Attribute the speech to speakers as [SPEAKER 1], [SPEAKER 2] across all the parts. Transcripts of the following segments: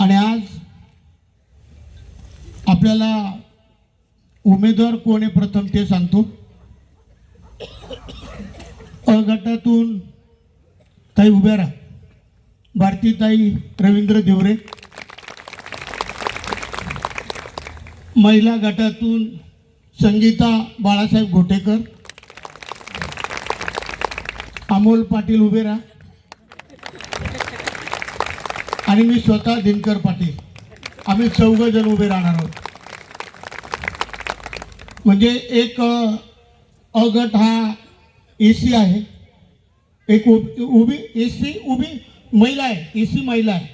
[SPEAKER 1] आणि आज आपल्याला उमेदवार कोण आहे प्रथम ते सांगतो। अ गटातून ताई उभ्या राहा, भारतीताई रवींद्र देवरे। महिला गटातून संगीता बाळासाहेब घोटेकर, अमोल पाटील उभे राहा, आणि मी स्वतः दिनकर पाटील, आम्ही 4 जण उभे राहणार आहोत। म्हणजे एक अ गट हा एसी आहे, एक उभी एसी उभी महिला आहे, एसी महिला आहे।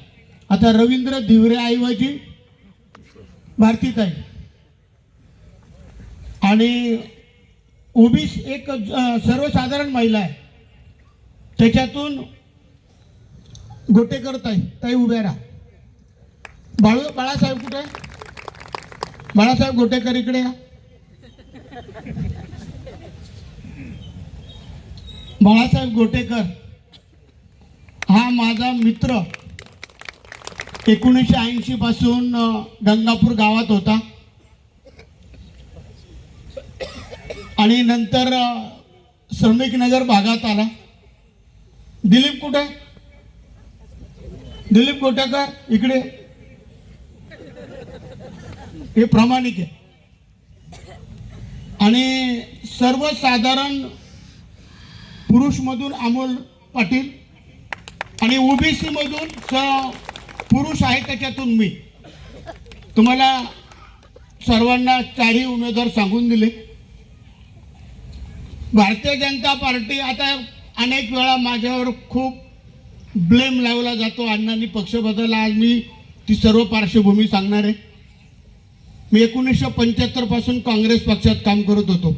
[SPEAKER 1] आता रवींद्र धिवरे ऐवजी भारतीताई, आणि उभी एक सर्वसाधारण महिला आहे, त्याच्यातून घोटेकर ताई उभ्या राहा। बाळासाहेब कुठे? बाळासाहेब घोटेकर इकडे या। बाळासाहेब घोटेकर हा माझा मित्र, 1980 पासून गंगापूर गावात होता, आणि नंतर श्रमिक नगर भागात आला। दिलीप कुठे? दिलीप घोटेकर इकडे, हे प्रामाणिक आहे। आणि सर्वसाधारण पुरुषमधून अमोल पाटील, आणि ओबीसी मधून पुरुष आहे त्याच्यातून मी। तुम्हाला सर्वांना 4ही उमेदवार सांगून दिले। भारतीय जनता पार्टी, आता अनेक वेळा माझ्यावर खूप ब्लेम लावला जातो, अण्णांनी पक्ष बदलला। आज मी ती सर्व पार्श्वभूमी सांगणार आहे। मी 1975 पासून काँग्रेस पक्षात काम करत होतो।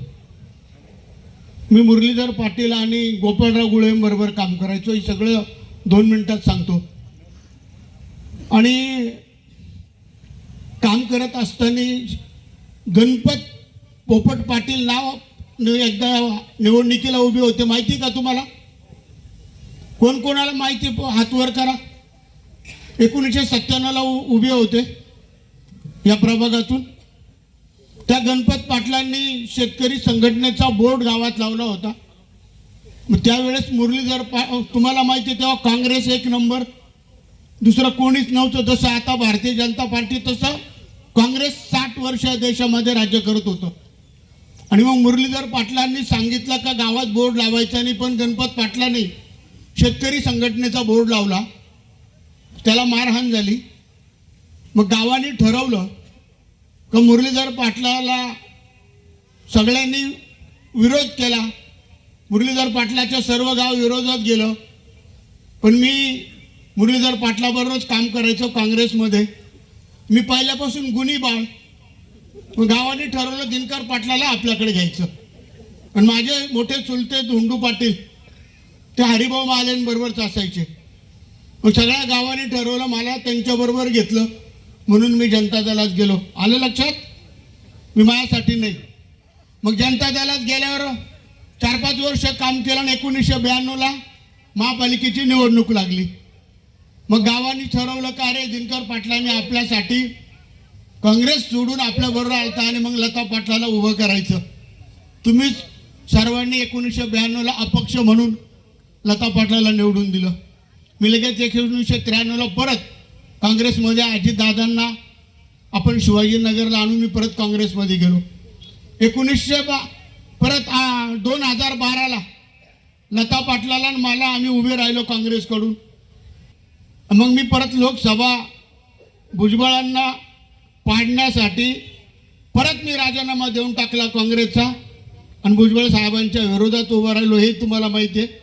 [SPEAKER 1] मी मुरलीधर पाटील आणि गोपाळराव गुळेंबरोबर काम करायचो। हे सगळं 2 मिनिटात सांगतो। आणि काम करत असताना गणपत पोपट पाटील नाव एकदा निवडणुकीला उभे होते, माहिती का तुम्हाला? कोण कोणाला माहिती? हात वर करा। 1997 ला उभे होते या प्रभागातून। त्या गणपत पाटलांनी शेतकरी संघटनेचा बोर्ड गावात लावला होता। मग त्यावेळेस मुरलीधर तुम्हाला माहिती, तेव्हा काँग्रेस 1 नंबर, दुसरं कोणीच नव्हतं। जसं आता भारतीय जनता पार्टी, तसं काँग्रेस 60 वर्ष देशामध्ये राज्य करत होतं। आणि मग मुरलीधर पाटलांनी सांगितलं का गावात बोर्ड लावायचा नाही, पण गणपत पाटलांनी शेतकरी संघटनेचा बोर्ड लावला, त्याला मारहाण झाली। मग गावाने ठरवलं का मुरलीधर पाटलाला सगळ्यांनी विरोध केला। मुरलीधर पाटलाच्या सर्व गाव विरोधात गेलं, पण मी मुरलीधर पाटलाबरोबरच काम करायचो काँग्रेसमध्ये। मी पहिल्यापासून गुणी बाळ। मग गावाने ठरवलं दिनकर पाटलाला आपल्याकडे घ्यायचं, आणि माझे मोठे चुलते धोंडू पाटील ते हरिभाऊ महालेंबरोबरच असायचे। मग सगळ्या गावाने ठरवलं मला त्यांच्याबरोबर घेतलं, म्हणून मी जनता दलात गेलो। आलं लक्षात? मी माझ्यासाठी नाही। मग जनता दलात गेल्यावर 4-5 वर्ष काम केलं, आणि 1992 ला महापालिकेची निवडणूक लागली। मग गावाने ठरवलं का अरे दिनकर पाटलांनी आपल्यासाठी काँग्रेस सोडून आपल्याबरोबर आलता, आणि मग लता पाटलाला उभं करायचं। तुम्हीच सर्वांनी 1992 ला अपक्ष म्हणून लता पाटलाला निवडून दिलं। मी लगेच 1993 ला परत काँग्रेसमध्ये अजितदादांना आपण शिवाजीनगरला आणून मी परत काँग्रेसमध्ये गेलो। 2012 ला लता पाटलाला आणि मला आम्ही उभे राहिलो काँग्रेसकडून। मग मी परत लोकसभा भुजबळांना पाडण्यासाठी परत मी राजीनामा देऊन टाकला काँग्रेसचा, आणि भुजबळ साहेबांच्या विरोधात उभा राहिलो, हे तुम्हाला माहिती आहे।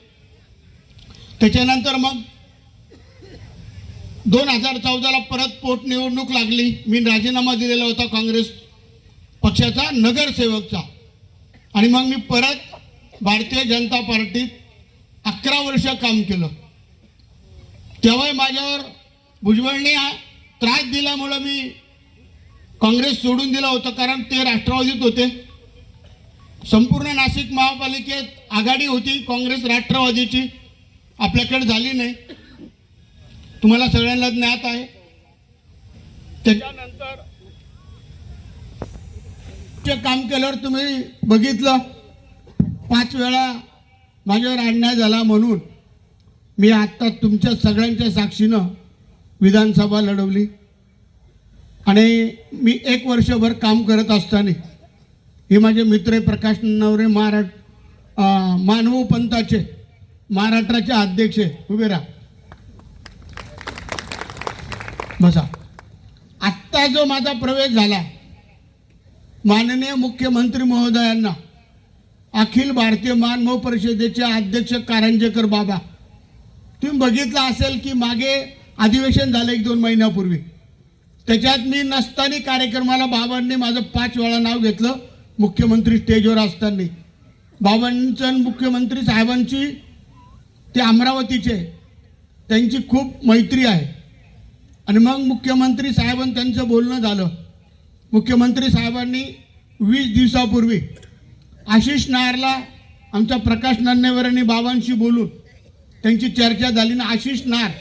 [SPEAKER 1] त्याच्यानंतर मग 2014 ला परत पोटनिवडणूक लागली। मी राजीनामा दिलेला होता काँग्रेस पक्षाचा नगरसेवकचा, आणि मग मी परत भारतीय जनता पार्टीत 11 वर्ष काम केलं। तेव्हा माझ्यावर भुजबळने त्रास दिल्यामुळे मी काँग्रेस सोडून दिलं होतं, कारण ते राष्ट्रवादीत होते। संपूर्ण नाशिक महापालिकेत आघाडी होती काँग्रेस राष्ट्रवादीची, आपल्याकडे झाली नाही। तुम्हाला सगळ्यांना ज्ञात आहे। त्याच्यानंतर काम केल्यावर तुम्ही बघितलं 5 वेळा माझ्यावर अन्याय झाला म्हणून मी आता तुमच्या सगळ्यांच्या साक्षीनं विधानसभा लढवली आणि मी 1 वर्षभर काम करत असताना हे माझे मित्र प्रकाश नवरे मानव पंथाचे महाराष्ट्राचे अध्यक्ष उभे राहा बसा. आत्ता जो माझा प्रवेश झाला माननीय मुख्यमंत्री महोदयांना अखिल भारतीय मानव परिषदेचे अध्यक्ष कारंजेकर बाबा, तुम्ही बघितलं असेल की मागे अधिवेशन झालं 1-2 महिन्यापूर्वी, त्याच्यात मी नसताना कार्यक्रमाला बाबांनी माझं 5 वेळा नाव घेतलं. मुख्यमंत्री स्टेजवर असताना बाबांचं मुख्यमंत्री साहेबांची ते अमरावतीचे त्यांची खूप मैत्री आहे आणि मग मुख्यमंत्री साहेबांनी त्यांचं बोलणं झालं. मुख्यमंत्री साहेबांनी 20 दिवसापूर्वी आशिष नायरला आमच्या प्रकाश नान्नेवरांनी बाबांशी बोलून त्यांची चर्चा झाली ना. आशिष नायर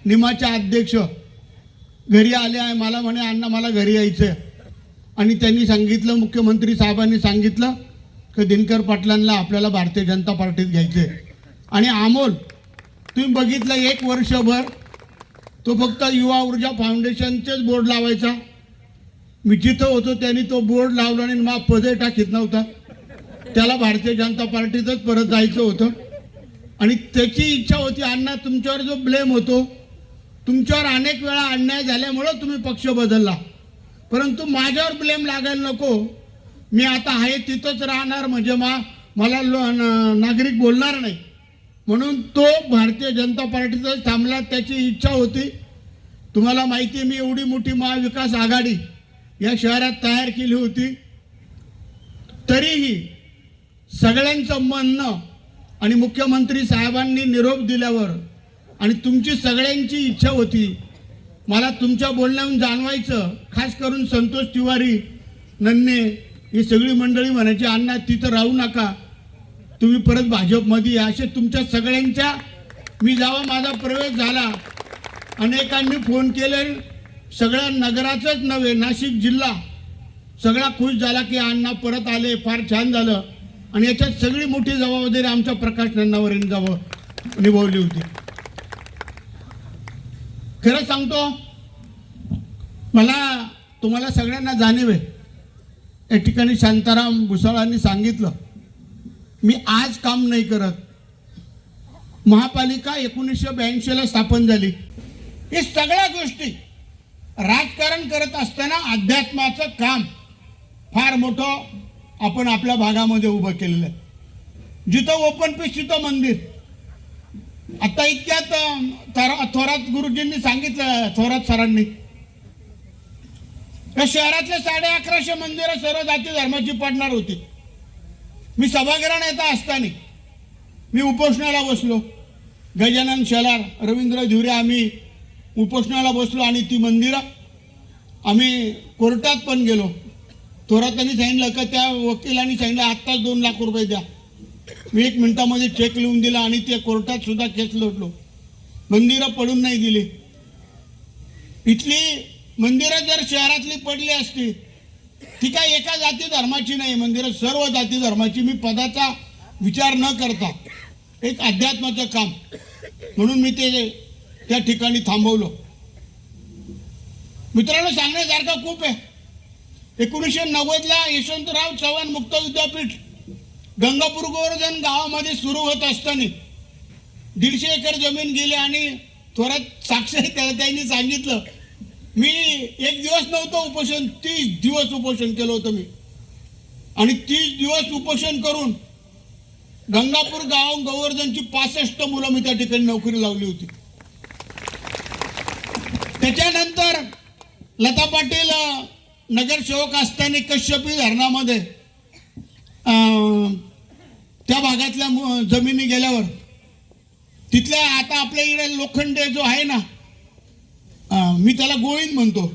[SPEAKER 1] निमाचे अध्यक्ष घरी आले आहे, मला म्हणे अण्णा मला घरी यायचं आणि त्यांनी सांगितलं, मुख्यमंत्री साहेबांनी सांगितलं की दिनकर पाटलांना आपल्याला भारतीय जनता पार्टीत घ्यायचे. आणि अमोल तुम्ही बघितलं 1 वर्षभर तो फक्त युवा ऊर्जा फाउंडेशनचेच बोर्ड लावायचा. मी जिथं होतो त्यांनी तो बोर्ड लावला आणि मग पदे टाकीत नव्हता. त्याला भारतीय जनता पार्टीतच परत जायचं होतं आणि त्याची इच्छा होती अण्णा तुमच्यावर जो ब्लेम होतो, तुमच्यावर अनेक वेळा अन्याय झाल्यामुळं तुम्ही पक्ष बदलला, परंतु माझ्यावर ब्लेम लागायला नको, मी आता आहे तिथंच राहणार म्हणजे मला नागरिक बोलणार नाही म्हणून तो भारतीय जनता पार्टीतच थांबला. त्याची इच्छा होती. तुम्हाला माहिती आहे मी एवढी मोठी महाविकास आघाडी या शहरात तयार केली होती, तरीही सगळ्यांचं म्हणणं आणि मुख्यमंत्री साहेबांनी निरोप दिल्यावर आणि तुमची सगळ्यांची इच्छा होती, मला तुमच्या बोलण्याहून जाणवायचं, खास करून संतोष तिवारी नन्ने ही सगळी मंडळी म्हणायची अण्णा तिथं राहू नका, तुम्ही परत भाजपमध्ये या. असे तुमच्या सगळ्यांच्या मी जेव्हा माझा प्रवेश झाला अनेकांनी फोन केले, सगळ्या नगराचंच नव्हे नाशिक जिल्हा सगळा खुश झाला की अण्णा परत आले, फार छान झालं. आणि याच्यात सगळी मोठी जबाबदारी आमच्या प्रकाश नान्नेवरांनी निभावली होती. खरं सांगतो मला तुम्हाला सगळ्यांना जाणीव आहे. या ठिकाणी शांताराम भुसाळांनी सांगितलं मी आज काम नाही करत. महापालिका 1982ला स्थापन झाली. हे सगळ्या गोष्टी राजकारण करत असताना अध्यात्माचं काम फार मोठं आपण आपल्या भागामध्ये उभं केलेलं आहे. जिथं ओपन पीस तिथं मंदिर. आता इतक्यात थोरात गुरुजींनी सांगितलं, थोरात सरांनी या शहरातले 1150 मंदिरं सर्व जाती धर्माची पडणार होती. मी सभागृह नेता असताना मी उपोषणाला बसलो. गजानन शेलार, रवींद्र धिवरे आम्ही उपोषणाला बसलो आणि ती मंदिरं आम्ही कोर्टात पण गेलो. थोरातांनी सांगितलं का त्या वकिलांनी सांगितलं आत्ताच 2 लाख रुपये द्या. मी 1 मिनिटामध्ये चेक लिहून दिला आणि ते कोर्टात सुद्धा केस लढलो. मंदिरं पडून नाही दिली. इथली मंदिरं जर शहरातली पडली असती ती काय एका जाती धर्माची नाही, मंदिरं सर्व जाती धर्माची. मी पदाचा विचार न करता एक अध्यात्माचं काम म्हणून मी ते त्या ठिकाणी थांबवलं. मित्रांनो सांगण्यासारखं खूप आहे. 1990ला यशवंतराव चव्हाण मुक्त विद्यापीठ गंगापूर गोवर्धन गावामध्ये सुरू होत असताना 150 एकर जमीन गेली आणि थोरात साक्ष त्यांनी सांगितलं मी 1 दिवस नव्हतं उपोषण, 30 दिवस उपोषण केलं होतं मी. आणि 30 दिवस उपोषण करून गंगापूर गाव गोवर्धनची 65 मुलं मी त्या ठिकाणी नोकरी लावली होती. त्याच्यानंतर लता पाटील नगरसेवक असताना कश्यपी धरणामध्ये त्या भागातल्या जमिनी गेल्यावर तिथल्या आता आपल्या इकडे लोखंडे जो आहे ना, मी त्याला गोविंद म्हणतो,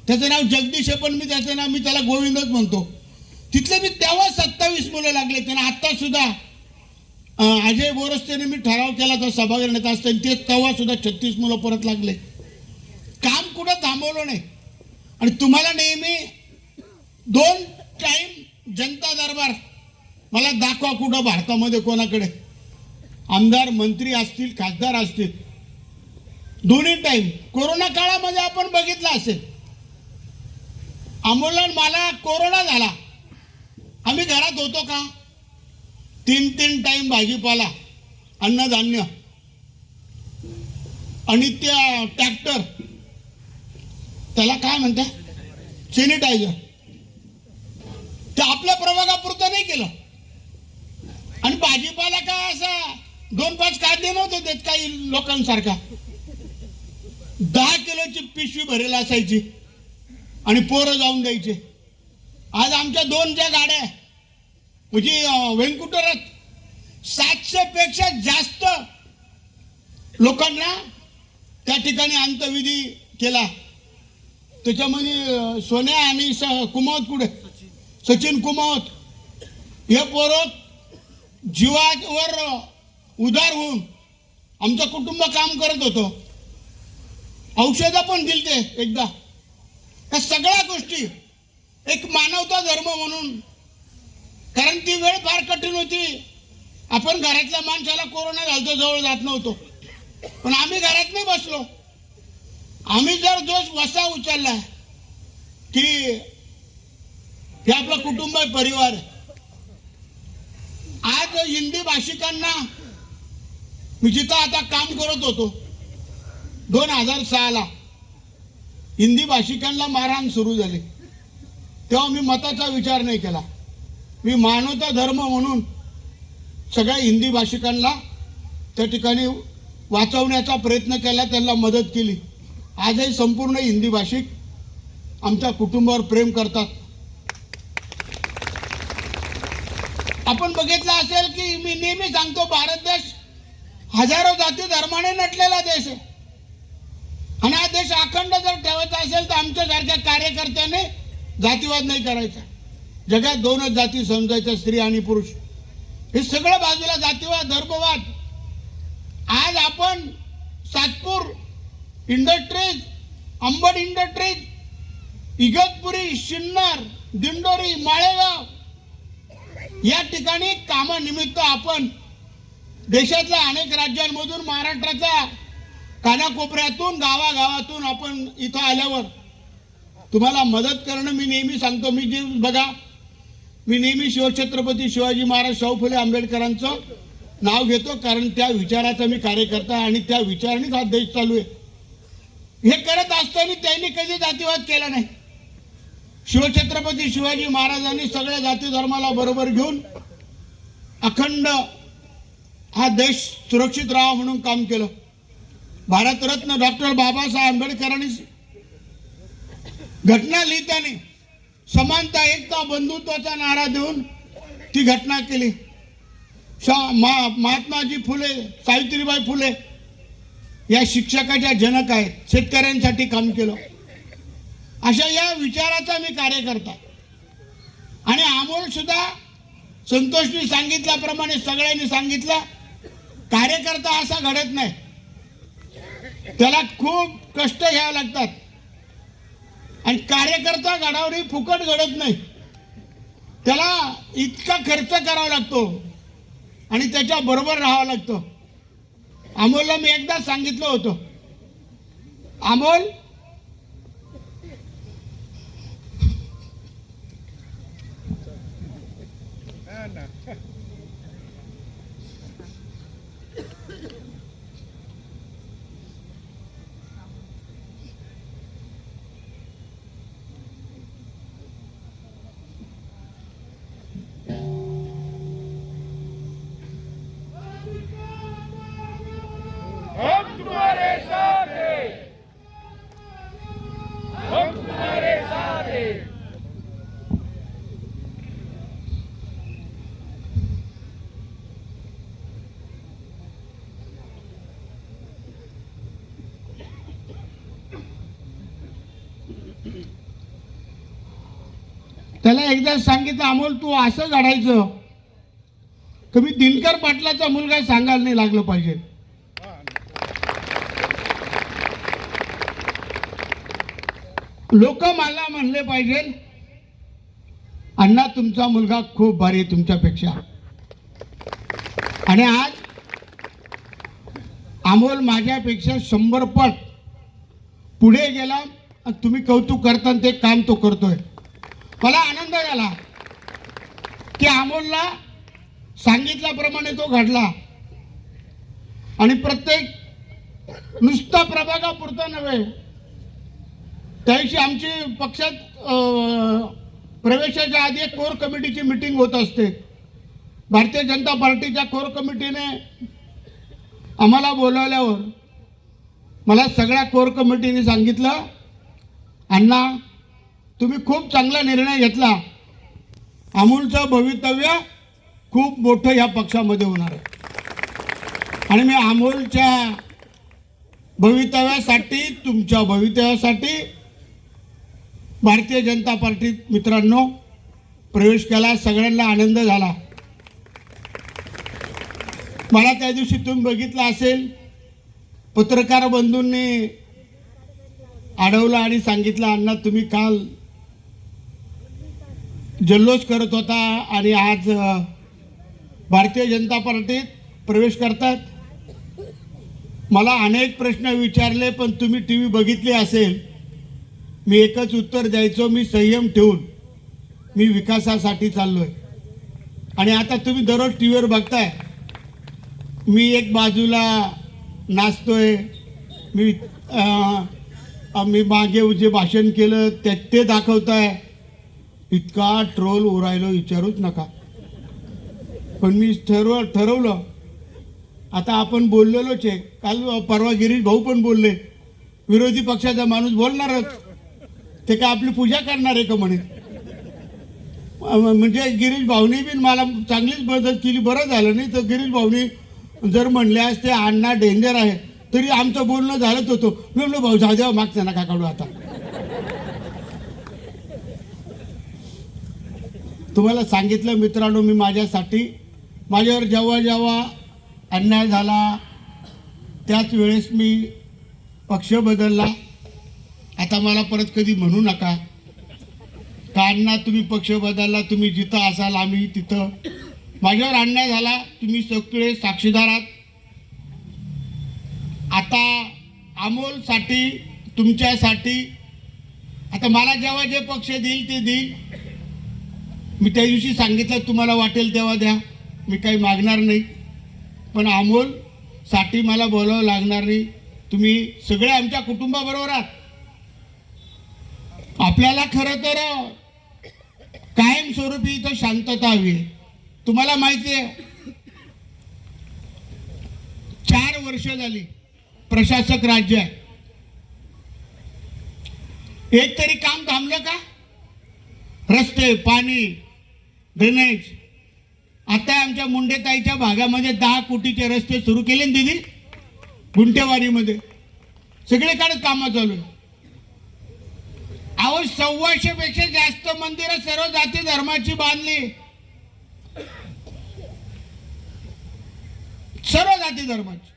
[SPEAKER 1] त्याचं नाव जगदीश आहे पण मी त्याला गोविंदच म्हणतो. तिथले मी तेव्हा 27 मुलं लागले. त्यांना आत्ता सुद्धा अजय बोरस्तेने मी ठराव केला तर सभागृह नेता असताना ते तेव्हा सुद्धा 36 मुलं परत लागले. काम कुठं थांबवलं नाही. आणि तुम्हाला नेहमी 2 टाइम जनता दरबार मला दाखवा कुठं भारतामध्ये कोणाकडे आमदार मंत्री असतील खासदार असतील दोन्ही टाइम. कोरोना काळामध्ये आपण बघितलं असेल अमोलला मला कोरोना झाला आम्ही घरात होतो का 3 टाइम भाजीपाला अन्नधान्य आणि त्या ट्रॅक्टर त्याला काय म्हणतात सॅनिटायझर ते आपल्या प्रभागापुरतं नाही केलं आणि भाजीपाला काय असा 2-5 काढले नव्हते देत काही लोकांसारखा 10 किलोची पिशवी भरेल असायची आणि पोरं जाऊन द्यायचे. आज आमच्या 2 ज्या गाड्या म्हणजे व्यंकुटरथ 700 पेक्षा जास्त लोकांना त्या ठिकाणी अंत्यविधी केला. त्याच्यामध्ये सोन्या आणि कुमावत कुठे सचिन कुमावत हे पोरं जीवावर उदार होऊन आमचं कुटुंब काम करत होतं. औषधं पण दिलते एकदा. त्या सगळ्या गोष्टी एक मानवता धर्म म्हणून कारण ती वेळ फार कठीण होती. आपण घरातल्या माणसाला कोरोना झालतो जवळ जात नव्हतो पण आम्ही घरात नाही बसलो. आम्ही जर दोष वसा उचलला की हे आपलं कुटुंब आहे परिवार आहे. आज हिंदी भाषिकांना मी जिथं आता काम करत होतो 2006ला हिंदी भाषिकांना मारहाण सुरू झाली तेव्हा मी मताचा विचार नाही केला. मी मानवता धर्म म्हणून सगळ्या हिंदी भाषिकांना त्या ठिकाणी वाचवण्याचा प्रयत्न केला त्यांना मदत केली. आजही संपूर्ण हिंदी भाषिक आमच्या कुटुंबावर प्रेम करतात. आपण बघितलं असेल की मी नेहमी सांगतो भारत देश हजारो जाती धर्माने नटलेला देश आहे आणि हा देश अखंड जर ठेवायचा असेल तर आमच्यासारख्या कार्यकर्त्याने जातीवाद नाही करायचा. जगात 2च जाती समजायच्या स्त्री आणि पुरुष. हे सगळं बाजूला जातीवाद धर्मवाद. आज आपण सातपूर इंडस्ट्रीज अंबड इंडस्ट्रीज इगतपुरी शिन्नर दिंडोरी माळेगाव या ठिकाणी कामानिमित्त आपण देशातल्या अनेक राज्यांमधून महाराष्ट्राच्या कानाकोपऱ्यातून गावागावातून आपण इथं आल्यावर तुम्हाला मदत करणं मी नेहमी सांगतो. मी जे बघा मी नेहमी शिवछत्रपती शिवाजी महाराज शाहू फुले आंबेडकरांचं नाव घेतो कारण त्या विचाराचा मी कार्यकर्ता आणि त्या विचारानेच हा देश चालू आहे. हे करत असताना त्यांनी कधी जातीवाद केला नाही. शिवछत्रपती शिवाजी महाराजांनी सगळ्या जाती धर्माला बरोबर घेऊन अखंड हा देश सुरक्षित राहावा म्हणून काम केलं. भारतरत्न डॉक्टर बाबासाहेब आंबेडकरांनी घटना लिहिताना समानता एकता बंधुत्वाचा नारा देऊन ती घटना केली. महात्माजी फुले सावित्रीबाई फुले या शिक्षकाच्या जनक आहेत. शेतकऱ्यांसाठी काम केलं. अशा या विचाराचा मी कार्यकर्ता आणि अमोल सुद्धा संतोषनी सांगितल्याप्रमाणे सगळ्यांनी सांगितलं कार्यकर्ता असा घडत नाही. त्याला खूप कष्ट घ्यावे लागतात आणि कार्यकर्ता घडावरी फुकट घडत नाही. त्याला इतका खर्च करावा लागतो आणि त्याच्या बरोबर राहावं लागतं. अमोलला मी एकदा सांगितलं होतं अमोल त्याला एकदा सांगितलं अमोल तू असं घडायचं कमी दिनकर पाटलाचा मुलगा सांगायला नाही लागलं पाहिजे. लोक मला म्हणले पाहिजे, अण्णा तुमचा मुलगा खूप भारी आहे तुमच्यापेक्षा. आणि आज अमोल माझ्यापेक्षा 100 पट पुढे गेला आणि तुम्ही कौतुक करता ते काम तो करतोय. मला आनंद झाला की अमोलला सांगितल्याप्रमाणे तो घडला. आणि प्रत्येक नुसता प्रभागापुरता नव्हे, त्यादिवशी आमची पक्षात प्रवेशाच्या आधी एक कोर कमिटीची मीटिंग होत असते. भारतीय जनता पार्टीच्या कोर कमिटीने आम्हाला बोलावल्यावर मला सगळ्या कोर कमिटीने सांगितलं, अण्णा तुम्ही खूप चांगला निर्णय घेतला. अमोलचं भवितव्य खूप मोठं या पक्षामध्ये होणार आहे. आणि मी अमोलच्या भवितव्यासाठी, तुमच्या भवितव्यासाठी भारतीय जनता पार्टीत मित्रांनो प्रवेश केला. सगळ्यांना आनंद झाला. मला त्या दिवशी तुम्ही बघितलं असेल, पत्रकार बंधूंनी अडवलं आणि सांगितलं, अण्णा तुम्ही काल जल्लोष करत होता आणि आज भारतीय जनता पार्टीत प्रवेश करतात. मला अनेक प्रश्न विचारले, पण तुम्ही टी व्ही बघितली असेल, मी एकच उत्तर द्यायचो, मी संयम ठेवून मी विकासासाठी चाललोय. आणि आता तुम्ही दररोज टी व्हीवर बघताय, मी एक बाजूला नाचतोय, मी मागे जे भाषण केलं ते दाखवताय. इतका ट्रोल उरायलो विचारूच नका. पण मी ठरवलं आता आपण बोललेलोच आहे. काल परवा गिरीश भाऊ पण बोलले, विरोधी पक्षाचा माणूस बोलणारच, ते काय आपली पूजा करणार आहे का म्हणे. म्हणजे गिरीश भाऊनी बी मला चांगलीच मदत केली. बरं झालं नाही तर गिरीश भाऊनी जर म्हणले असते अण्णा डेंजर आहे तरी आमचं बोलणं झालंच होतं. मी म्हणलो भाऊ जाऊ द्या, मागचं नका काढू. आता तुम्हाला सांगितलं मित्रांनो, मी माझ्यावर जेव्हा जेव्हा अन्याय झाला त्याच वेळेस मी पक्ष बदलला. आता मला परत कधी म्हणू नका का अण्णा तुम्ही पक्ष बदलला, तुम्ही जिथं असाल आम्ही तिथं. माझ्यावर अन्याय झाला, तुम्ही सगळे साक्षीदार आहात. आता अमोलसाठी, तुमच्यासाठी आता मला जेव्हा जे पक्ष देईल ते देईल. मी त्या दिवशी सांगितलं तुम्हाला वाटेल तेव्हा द्या, मी काही मागणार नाही. पण अमोलसाठी मला बोलावं लागणार नाही. तुम्ही सगळे आमच्या कुटुंबाबरोबर आहात. आपल्याला खरं तर कायमस्वरूपी इथं शांतता हवी आहे. तुम्हाला माहिती आहे 4 वर्ष झाली प्रशासक राज्य आहे. एक तरी काम थांबलं का? रस्ते, पाणी, ड्रेनेज. आता आमच्या मुंडेताईच्या भागामध्ये 10 कोटीचे रस्ते सुरू केले ना दिदी, गुंटेवारीमध्ये. सगळीकडे कामं चालू आहे. अहो 125 पेक्षा जास्त मंदिरं सर्व जाती धर्माची बांधली. सर्व जाती धर्माची.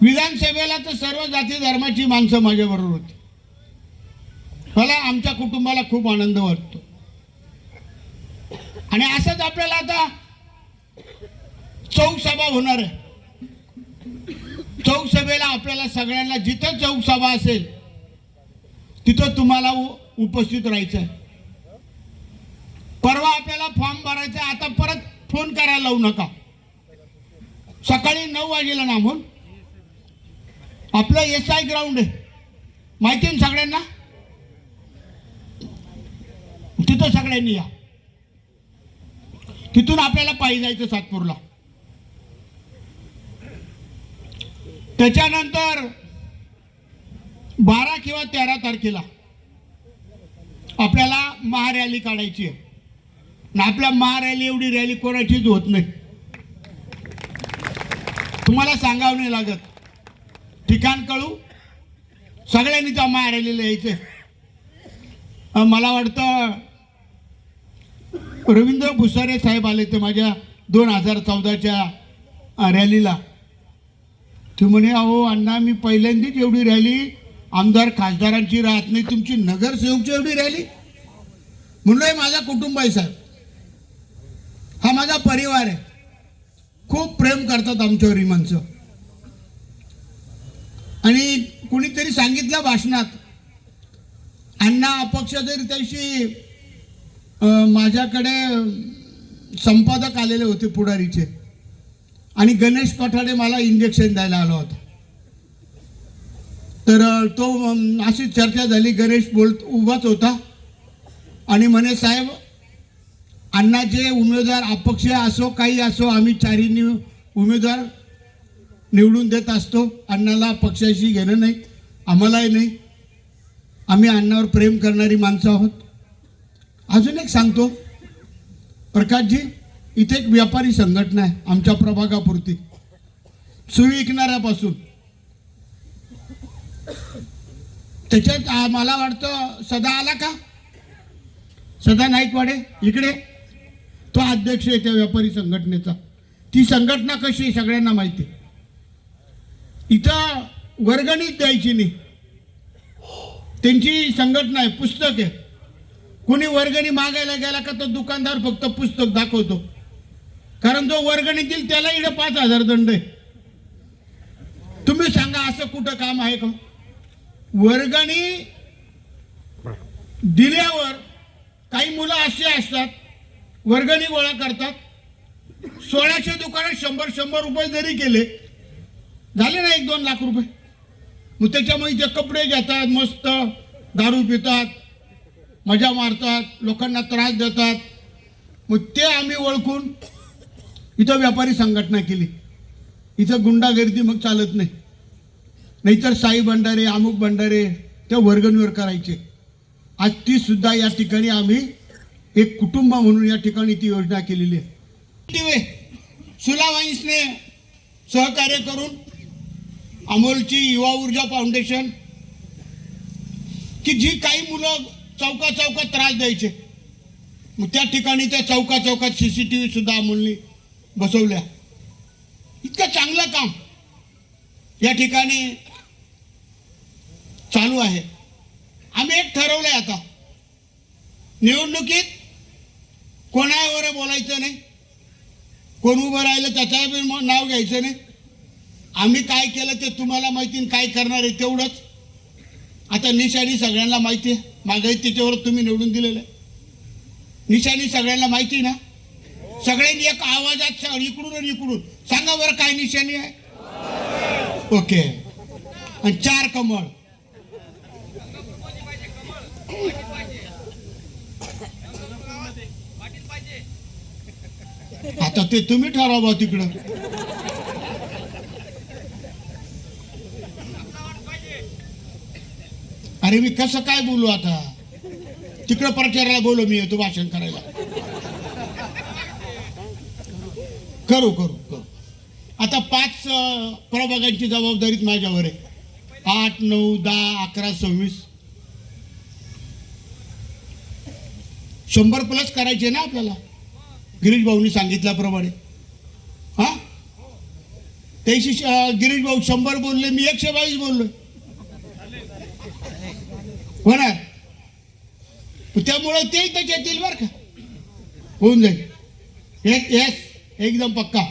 [SPEAKER 1] विधानसभेला तर सर्व जाती धर्माची माणसं माझ्याबरोबर होती. मला आमच्या कुटुंबाला खूप आनंद वाटतो. आणि असंच आपल्याला आता चौक सभा होणार आहे. चौक सभेला आपल्याला सगळ्यांना जिथं चौक सभा असेल तिथं तुम्हाला उपस्थित राहायचं आहे. परवा आपल्याला फॉर्म भरायचा. आता परत फोन करायला लावू नका. सकाळी 9 वाजेला ना म्हणून आपलं SI ग्राउंड आहे, माहिती आहे सगळ्यांना. तिथं सगळ्यांनी या. तिथून आपल्याला पायी जायचं सातपूरला. त्याच्यानंतर 12 किंवा 13 तारखेला आपल्याला महारॅली काढायची आहे. ना आपल्या महारॅली एवढी रॅली कोणाचीच होत नाही. तुम्हाला सांगावं नाही लागत. ठिकाण कळू, सगळ्यांनी त्या महारॅलीला यायचं. मला वाटतं रवींद्र भुसारे साहेब आले ते माझ्या 2014च्या रॅलीला. ते म्हणे अहो अण्णा मी पहिल्यांदाच एवढी रॅली आमदार खासदारांची राहत नाही, तुमची नगरसेवकची एवढी रॅली. म्हणून माझा कुटुंब आहे साहेब, हा माझा परिवार आहे. खूप प्रेम करतात आमच्यावर ही माणसं. आणि कुणीतरी सांगितलं भाषणात, अण्णा अपक्ष जरी त्याशी माझ्याकडे संपादक आलेले होते पुढारीचे, आणि गणेश पठाडे मला इंजेक्शन द्यायला आला होता. तर तो अशी चर्चा झाली. गणेश उभाच होता आणि म्हणे, साहेब अण्णाचे उमेदवार अपक्ष असो काही असो, आम्ही चारींनी उमेदवार निवडून देत असतो. अण्णाला पक्षाशी घेणं नाही, आम्हालाही नाही. आम्ही अण्णावर प्रेम करणारी माणसं आहोत. अजून एक सांगतो प्रकाशजी, इथे एक व्यापारी संघटना आहे आमच्या प्रभागापुरती, सुई विकणाऱ्यापासून. त्याच्यात मला वाटतं सदा आला का, सदा नाईकवाडे इकडे, तो अध्यक्ष आहे त्या व्यापारी संघटनेचा. ती संघटना कशी आहे सगळ्यांना माहिती. इथं वर्गणीच द्यायची नाही, त्यांची संघटना आहे, पुस्तक आहे. कोणी वर्गणी मागायला गेला का तो दुकानदार फक्त पुस्तक दाखवतो, कारण जो वर्गणी देईल त्याला इकडे 5,000 दंड आहे. तुम्ही सांगा असं कुठं काम आहे का. वर्गणी दिल्यावर काही मुलं अशी असतात, वर्गणी गोळा करतात, 1600 दुकानात 100 रुपये जरी केले, झाले ना 1-2 लाख रुपये. मग त्याच्यामुळे ते कपडे घेतात, मस्त दारू पितात, मजा मारतात, लोकांना त्रास देतात. मग ते आम्ही ओळखून इथं व्यापारी संघटना केली. इथं गुंडागर्दी मग चालत नाही. नाहीतर साई भंडारे, अमुक भंडारे त्या वर्गणीवर करायचे. आज ती सुद्धा या ठिकाणी आम्ही एक कुटुंब म्हणून या ठिकाणी ती योजना केलेली आहे. सुलावाईन्सने सहकार्य करून अमोलची युवा ऊर्जा फाउंडेशन, की जी काही मुलं चौकात त्रास द्यायचे, मग त्या ठिकाणी त्या चौकात CCTV सुद्धा अमोलने बसवल्या. इतकं चांगलं काम या ठिकाणी चालू आहे. आम्ही एक ठरवलंय, आता निवडणुकीत कोणावर बोलायचं नाही, कोण उभं राहिलं त्याचं नाव घ्यायचं नाही. आम्ही काय केलं ते तुम्हाला माहिती, काय करणार आहे तेवढंच. आता निशाणी सगळ्यांना माहिती आहे, मागे त्याच्यावर तुम्ही निवडून दिलेलं आहे. निशाणी सगळ्यांना माहिती ना. सगळ्यांनी एक आवाजात इकडून आणि इकडून सांगा बरं काय निशाणी आहे. ओके. आणि 4 कमळ. आता ते तुम्ही ठरवा तिकडं. अरे मी कसं काय बोलू आता, तिकडं प्रचाराला बोलू, मी येतो भाषण करायला. करू. आता 5 प्रभागांची जबाबदारी माझ्यावर आहे. 8, 9, 10, 11, 26 100+ करायचे ना आपल्याला, गिरीश भाऊनी सांगितल्याप्रमाणे. हा त्याशी गिरीश भाऊ 100 बोलले, मी 122 बोललो. होणार. त्यामुळे ते त्याच्यात येईल बरं का, होऊन जाईल. एकदम पक्का.